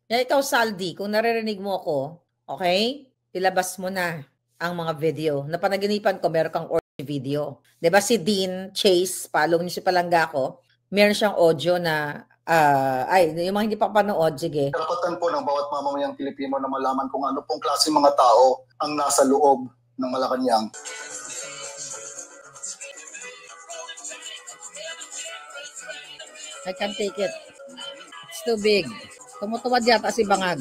Kaya ikaw, Saldi, kung naririnig mo ako, okay, ilabas mo na ang mga video. Napanaginipan ko, meron kang audio video. Diba si Dean Chase, follow niyo si Palangga ko, meron siyang audio na, yung mga hindi pa panood, sige. Karapatan po ng bawat mamamayang Pilipino na malaman kung ano pong klase mga tao ang nasa loob ng Malacanang. I can't take it. It's too big. Tumutuwad yata si Bangag.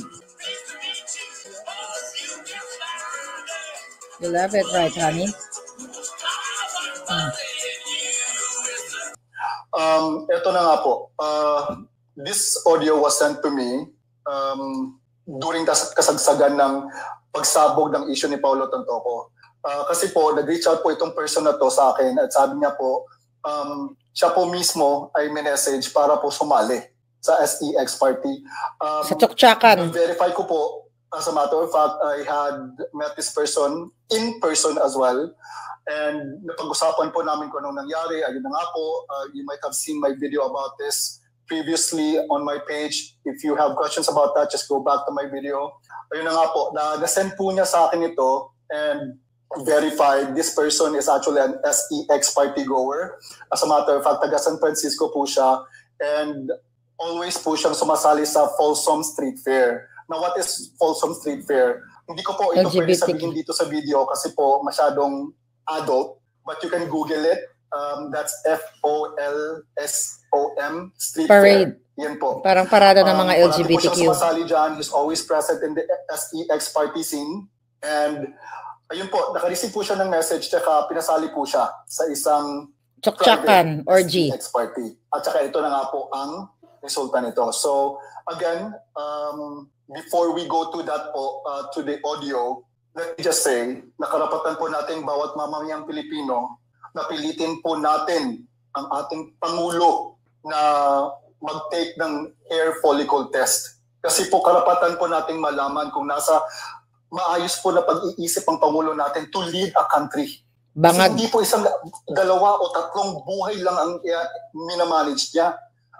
You love it, right, honey? Ito na nga po. This audio was sent to me during kasagsagan ng pagsabog ng issue ni Paulo Tontoco. Kasi po, nag-reach out po itong person na to sa akin at sabi niya po, siya po mismo ay message para po sumali sa SEX party. Sa Tsuktsakan. Verify ko po, as a matter of fact, I had met this person in person as well. And napag-usapan po namin kung anong nangyari. Ayun na nga po, you might have seen my video about this previously on my page. If you have questions about that, just go back to my video. Ayun na nga po, na-send po niya sa akin ito and verified this person is actually an SEX party goer. As a matter of fact, taga San Francisco po siya and always po siyang sumasali sa Folsom Street Fair. Now, what is Folsom Street Fair? Hindi ko po ito pwede sabihin dito sa video kasi po masyadong adult, but you can Google it. That's FOLSOM Street Parade. Fair. Yan po. Parang parada ng mga LGBTQ. Parati po siya sumasali dyan. He's always present in the SEX party scene. And ayun po, naka-receive po siya ng message tsaka pinasali po siya sa isang Tsuktsakan orgy SEX party. At saka ito na nga po ang resulta nito. So again, before we go to that po, to the audio, let me just say, nakarapatan po natin bawat mamamayang Pilipino na pilitin po natin ang ating Pangulo na mag-take ng hair follicle test. Kasi po karapatan po nating malaman kung nasa maayos po na pag-iisip ang Pangulo natin to lead a country. Bangag. Kasi hindi po isang, dalawa o tatlong buhay lang ang minamanage niya.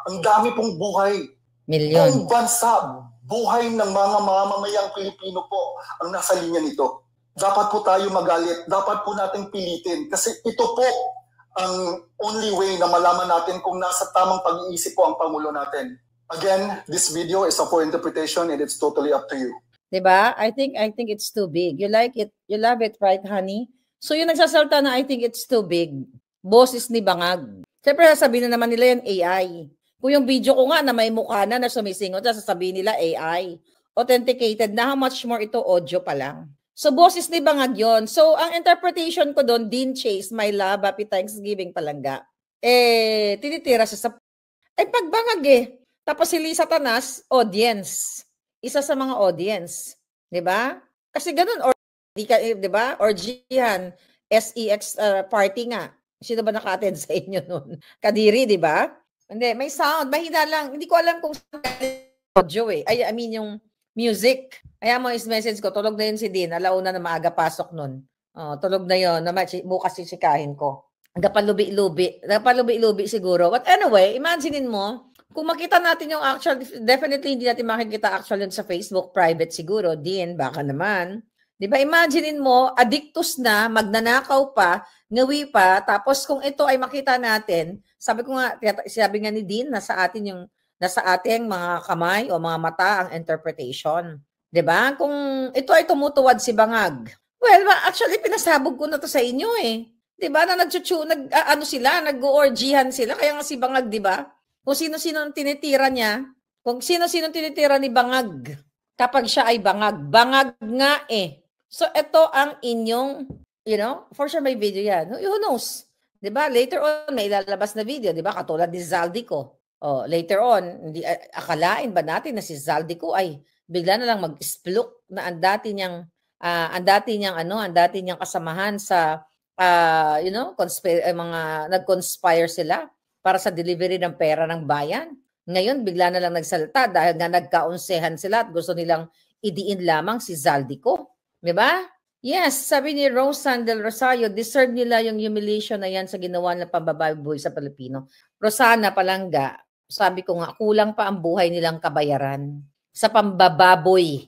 Ang dami pong buhay. Milyon. Buong bansa, buhay ng mga mamamayang Pilipino po ang nasa linya nito. Dapat po tayo magalit, dapat po natin pilitin kasi ito po ang only way na malaman natin kung nasa tamang pag-iisip po ang Pangulo natin. Again, this video is up for interpretation and it's totally up to you. Diba? I think it's too big. You like it, you love it, right, honey? So yung nagsasalta na I think it's too big. Boses ni Bangag. Siyempre sasabihin na naman nila yung AI. Kung yung video ko nga na may mukha na sumisingot, sasabihin nila AI. Authenticated na, how much more ito audio pa lang. So boses ni Bangag yun. So ang interpretation ko doon, Dean Chase, my love, happy Thanksgiving Palangga. Tinitira siya sa... pag Bangag Tapos si Lisa Tanas, audience. Isa sa mga audience. Diba? Kasi ganun, diba? Orgihan, SEX party nga. Sino ba naka-attend sa inyo nun? Kadiri, diba? Hindi, may sound. Mahina lang. Hindi ko alam kung audio I mean yung music. Kaya mo is-message ko, tulog na yun si Dean. Alauna na maaga pasok nun. Tulog na yun. Bukas sisikahin ko. Gapalubi-lubi siguro. But anyway, imaginein mo, kung makita natin yung actual, definitely hindi natin makikita actual yun sa Facebook. Private siguro. Dean, baka naman. Diba, imaginein mo, addictus na, magnanakaw pa, ngawi pa, tapos kung ito ay makita natin, sabi nga ni Dean, nasa ating mga kamay o mga mata ang interpretation. 'Di ba? Kung ito ay tumutuwad si Bangag. Well, actually pinasabog ko na to sa inyo 'Di ba? Na nag-orgihan sila kaya nga si Bangag, 'di ba? Kung sino-sino ang tinitira niya, kung sino-sino tinitira ni Bangag kapag siya ay Bangag. Bangag nga So ito ang inyong, for sure may video 'yan. Who knows? 'Di ba? Later on may ilalabas na video, 'di ba? Katulad ni Zaldico. Later on, hindi akalain ba natin na si Zaldico ay bigla na lang mag-spluk na ang dati niyang kasamahan sa mga nag-conspire sila para sa delivery ng pera ng bayan. Ngayon bigla na lang nagsalita dahil nga nagkaunsehan sila at gusto nilang idiin lamang si Zaldico, 'di ba? Yes, sabi ni Rosan del Rosario, deserve nila yung humiliation na yan sa ginawa ng pambababoy sa Pilipino. Rosana Palangga, sabi ko nga, kulang pa ang buhay nilang kabayaran. sa pambababoy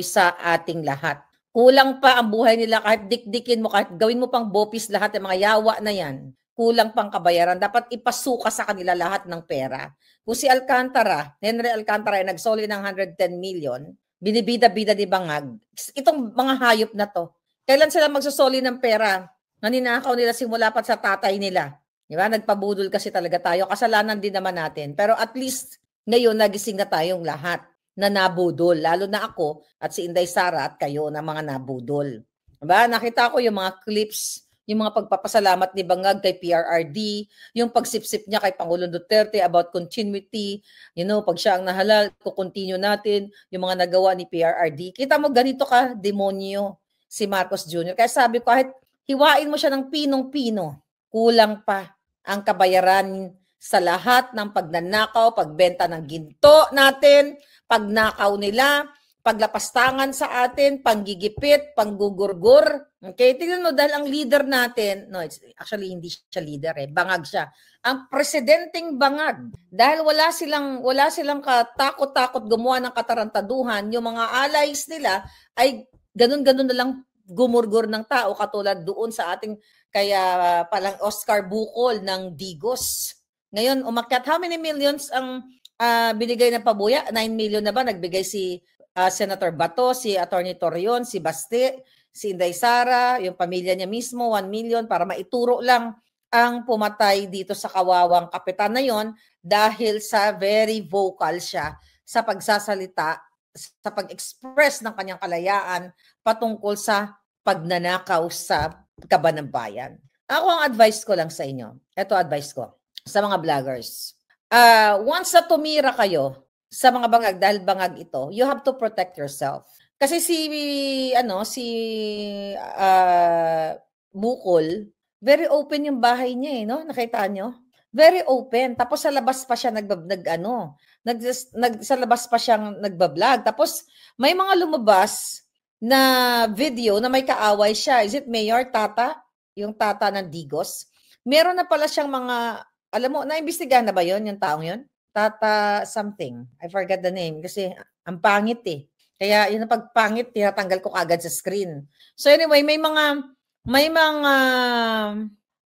sa ating lahat. Kulang pa ang buhay nila kahit dikdikin mo, kahit gawin mo pang bopis lahat ng mga yawa na yan. Kulang pang kabayaran. Dapat ipasuka sa kanila lahat ng pera. Kung si Alcantara, Henry Alcantara ay nagsoli ng 110 million, binibida-bida ni Bangag, itong mga hayop na to, kailan sila magsusoli ng pera? Naninakaw nila simula pa sa tatay nila. Di ba? Nagpabudol kasi talaga tayo. Kasalanan din naman natin. Pero at least ngayon nagising na tayong lahat na nabudol. Lalo na ako at si Inday Sara at kayo na mga nabudol. Diba? Nakita ko yung mga clips, yung mga pagpapasalamat ni Bangag kay PRRD, yung pagsipsip niya kay Pangulong Duterte about continuity, pag siya ang nahalal, kukontinue natin yung mga nagawa ni PRRD. Kita mo, ganito ka, demonyo, si Marcos Jr. Kaya sabi ko, kahit hiwain mo siya ng pinong-pino, kulang pa ang kabayaran sa lahat ng pagnanakaw, pagbenta ng ginto natin, pagnakaw nila, paglapastangan sa atin, panggigipit, panggugurgur. Okay, tingnan mo dahil ang leader natin, actually hindi siya leader Bangag siya. Ang presidenteng Bangag, dahil wala silang katakot-takot gumawa ng katarantaduhan, yung mga allies nila ay ganun-ganun na lang gumurgur ng tao katulad doon sa ating kaya palang Oscar Bukol ng Digos. Ngayon, umakyat, how many millions ang binigay na pabuya? 9 million na ba? Nagbigay si Senator Bato, si Attorney Torreon, si Baste, si Inday Sara, yung pamilya niya mismo, 1 million para maituro lang ang pumatay dito sa kawawang kapitan na yon dahil sa very vocal siya sa pagsasalita, sa pag-express ng kanyang kalayaan patungkol sa pagnanakaw sa kaban ng bayan. Ako ang advice ko lang sa inyo. Ito advice ko sa mga vloggers. Once na tumira kayo sa mga bangag dahil bangag ito, you have to protect yourself. Kasi si Bukol, very open yung bahay niya no? Nakita nyo? Very open. Tapos sa labas pa siya sa labas pa siyang nagbablog. Tapos may mga lumabas na video na may kaaway siya. Is it Mayor Tata? Yung Tata ng Digos? Meron na pala siyang mga, alam mo, naimbestigahan na ba yon yung taong yon? Tata something. I forgot the name kasi ang pangit Kaya yun ang pagpangit, tinatanggal ko kagad sa screen. So anyway, may mga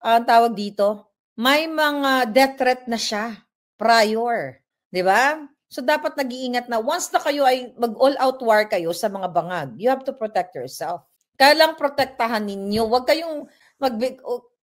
tawag dito, may mga death threat na siya prior. Di ba? So dapat nag-iingat na once na kayo ay mag-all-out war kayo sa mga bangag, you have to protect yourself. Kaya lang protektahan ninyo. Huwag kayong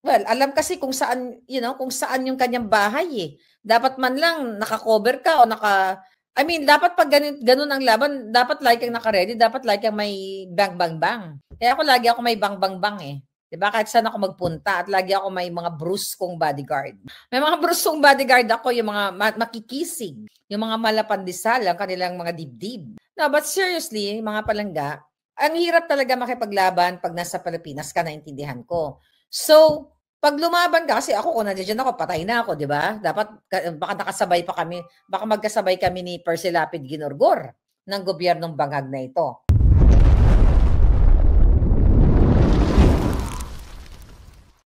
alam kasi kung saan yung kanyang bahay Dapat man lang naka-cover ka o dapat pag ganun ang laban, dapat like kang naka-ready, dapat like kang may bang-bang-bang. Kaya lagi ako may bang-bang-bang Diba? Kahit saan ako magpunta at lagi ako may mga bruskong bodyguard. May mga bruskong bodyguard ako, yung mga makikisig, yung mga malapandisal, ang kanilang mga dibdib. No, but seriously, mga palangga, ang hirap talaga makipaglaban pag nasa Pilipinas ka, naintindihan ko. So, pag lumaban ka, kasi ako, kung nandiyan ako, patay na ako, di ba? Dapat, baka nakasabay pa kami, baka magkasabay kami ni Percy Lapid Ginorgor ng gobyernong bangag na ito.